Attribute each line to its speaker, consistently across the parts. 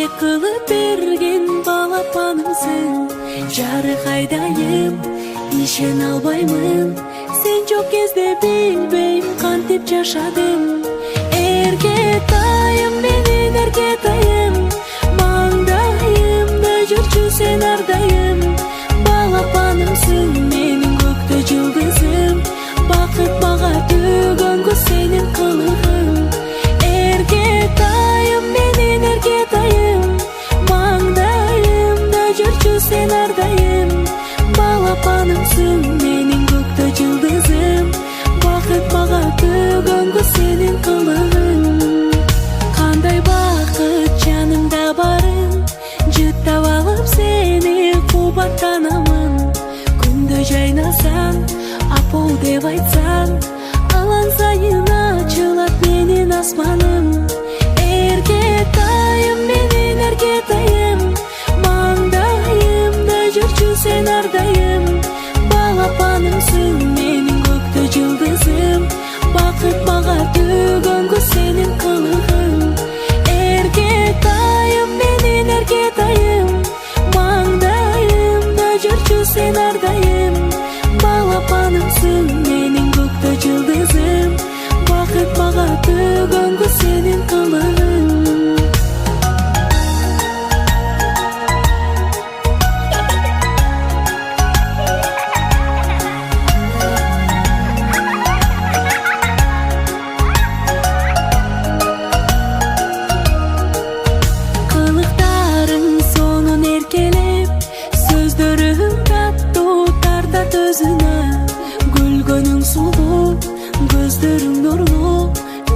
Speaker 1: Жүрек кылып берген балапанымсың. Жарык айдайым, ишен албаймын. Сен жок кезде билбейм кантип жашадым. Эркетайым, менин эркетайым, маңдайымда жүрчү сен ардайым. Балапанымсың, менин көктө жылдызым, бакыт мага төгөнгө сенин кылыгың. Эркетайым, менин эркетайым, маңдайымда жүрчү сен ардайым. Балапанымсың, менин көктө жылдызым, бакыт мага төгөнгө сенин кылыгың. Кандай бакыт жанымда барын, жыттап алып сени кубаттанамын. Күндө жайнасаң, апыл деп айтсаң, алан сайын ачылат менин асманым. Эркетайым, менин эркетайым, маңдайымда жүрчү сен ардайым. Балапанымсың, менин көктө жылдызым, бакыт мага төгөнгө сенин кылыгың. Эркетайым, менин эркетайым, маңдайымда жүрчү сен ардайым. Балапанымсың, менин көктө жылдызым, бакыт мага төгөнгө сенин кылыгың. Кылыктарың сонун эркелеп, сөздөрүң таттуу тартат өзүнө. Күлгөнүң сулуу, көздөрүң нурлуу,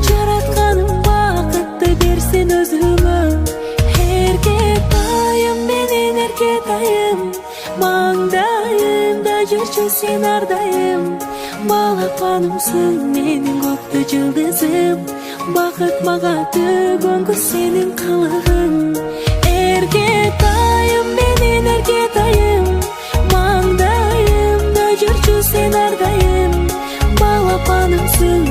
Speaker 1: жаратканың бакытты берсин өзүмө. Эркетайым, менин эркетайым, маңдайымда жүрчү сен ардайым. Балапанымсың, менин көктө жылдызым, бакыт мага төгөнгө сенин кылыгың. Эркетайым, менин эркетайым, маңдайымда жүрчү сен ардайым. Балапанымсың,